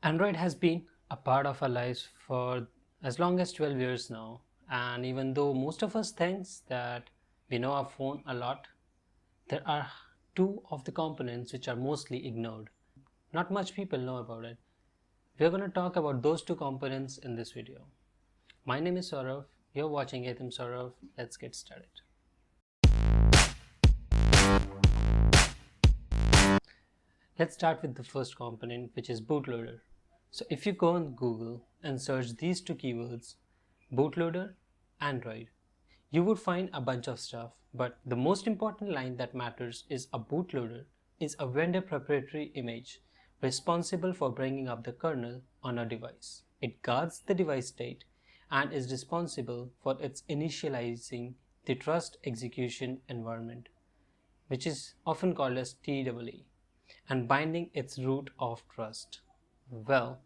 Android has been a part of our lives for as long as 12 years now, and even though most of us thinks that we know our phone a lot, there are two of the components which are mostly ignored. Not much people know about it. We are going to talk about those two components in this video. My name is Saurav, you're watching Atham Saurav. Let's get started. Let's start with the first component, which is bootloader. So if you go on Google and search these two keywords, bootloader, Android, you would find a bunch of stuff, but the most important line that matters is a bootloader is a vendor proprietary image responsible for bringing up the kernel on a device. It guards the device state and is responsible for its initializing the trust execution environment, which is often called as TEE, and binding its root of trust. Well,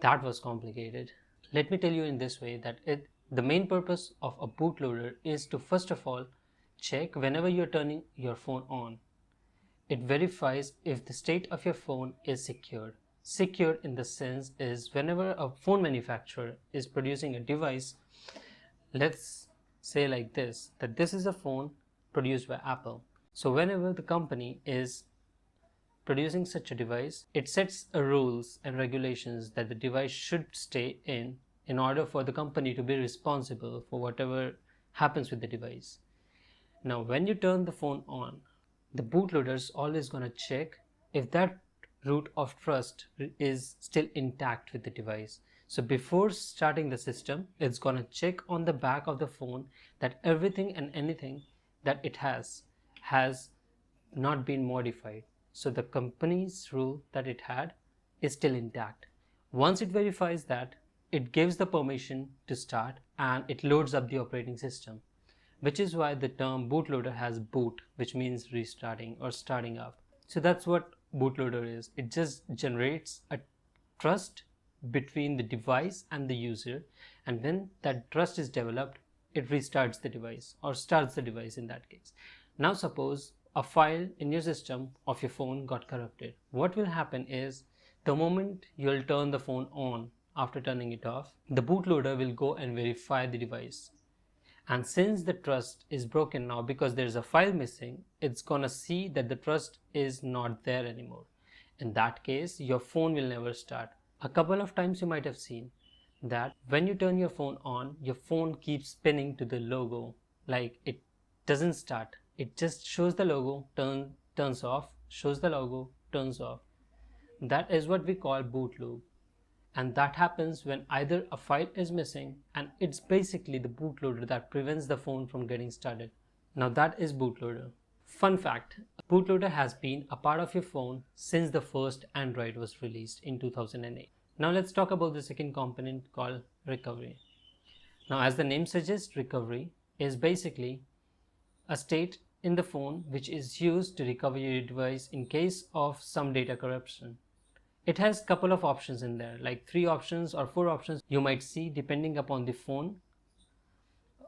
that was complicated. Let me tell you in this way that the main purpose of a bootloader is to first of all check whenever you're turning your phone on. It verifies if the state of your phone is secured. Secured in the sense is whenever a phone manufacturer is producing a device, let's say like this, that this is a phone produced by Apple. So whenever the company is producing such a device, it sets rules and regulations that the device should stay in order for the company to be responsible for whatever happens with the device. Now, when you turn the phone on, the bootloader is always going to check if that root of trust is still intact with the device. So before starting the system, it's going to check on the back of the phone that everything and anything that it has not been modified. So the company's rule that it had is still intact. Once it verifies that, it gives the permission to start and it loads up the operating system, which is why the term bootloader has boot, which means restarting or starting up. So that's what bootloader is. It just generates a trust between the device and the user, and when that trust is developed, it restarts the device or starts the device in that case. Now suppose a file in your system of your phone got corrupted. What will happen is the moment you'll turn the phone on after turning it off, the bootloader will go and verify the device. And since the trust is broken now because there's a file missing, it's gonna see that the trust is not there anymore. In that case, your phone will never start. A couple of times you might have seen that when you turn your phone on, your phone keeps spinning to the logo, like it doesn't start. It just shows the logo, turns off, shows the logo, turns off. That is what we call boot loop, and that happens when either a file is missing, and it's basically the bootloader that prevents the phone from getting started. Now that is bootloader. Fun fact, bootloader has been a part of your phone since the first Android was released in 2008. Now let's talk about the second component called recovery. Now as the name suggests, recovery is basically a state in the phone which is used to recover your device in case of some data corruption. It has couple of options in there, like 3 options or 4 options you might see depending upon the phone.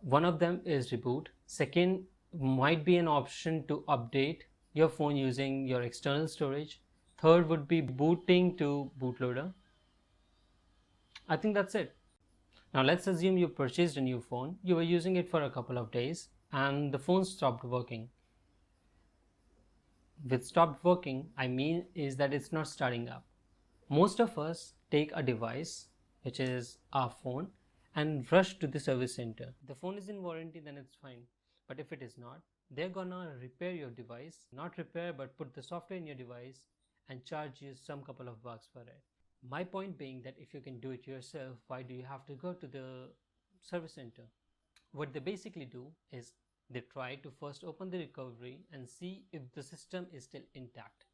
One of them is reboot. Second might be an option to update your phone using your external storage. Third would be booting to bootloader. I think that's it. Now let's assume you purchased a new phone, you were using it for a couple of days and the phone stopped working. With stopped working, I mean is that it's not starting up. Most of us take a device, which is our phone, and rush to the service center. The phone is in warranty, then it's fine. But if it is not, they're gonna repair your device, not repair, but put the software in your device and charge you some couple of bucks for it. My point being that if you can do it yourself, why do you have to go to the service center? What they basically do is they try to first open the recovery and see if the system is still intact.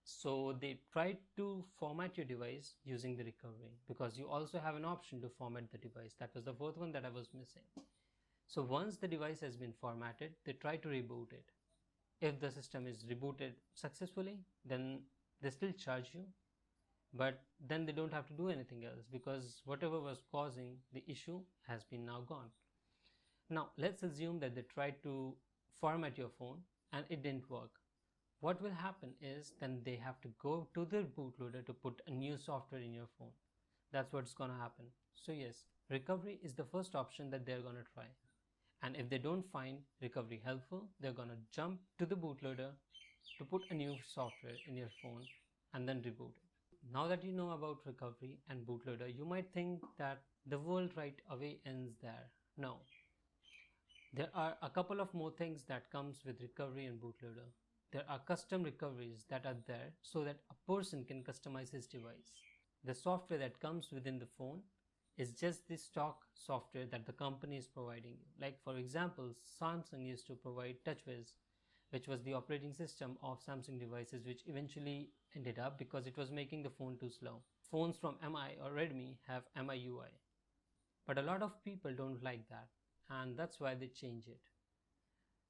So they try to format your device using the recovery, because you also have an option to format the device. That was the fourth one that I was missing. So once the device has been formatted, they try to reboot it. If the system is rebooted successfully, then they still charge you, but then they don't have to do anything else because whatever was causing the issue has been now gone. Now let's assume that they tried to format your phone and it didn't work. What will happen is then they have to go to their bootloader to put a new software in your phone. That's what's gonna happen. So yes, recovery is the first option that they're gonna try. And if they don't find recovery helpful, they're gonna jump to the bootloader to put a new software in your phone and then reboot it. Now that you know about recovery and bootloader, you might think that the world right away ends there. No. There are a couple of more things that comes with recovery and bootloader. There are custom recoveries that are there so that a person can customize his device. The software that comes within the phone is just the stock software that the company is providing you. Like for example, Samsung used to provide TouchWiz, which was the operating system of Samsung devices, which eventually ended up because it was making the phone too slow. Phones from MI or Redmi have MIUI, but a lot of people don't like that, and that's why they change it.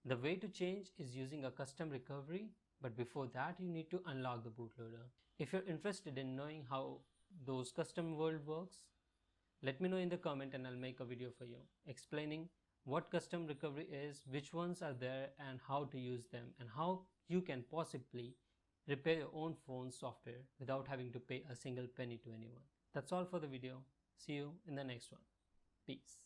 The way to change is using a custom recovery, but before that you need to unlock the bootloader. If you're interested in knowing how those custom world works, let me know in the comment and I'll make a video for you explaining what custom recovery is, which ones are there and how to use them, and how you can possibly repair your own phone software without having to pay a single penny to anyone. That's all for the video. See you in the next one. Peace.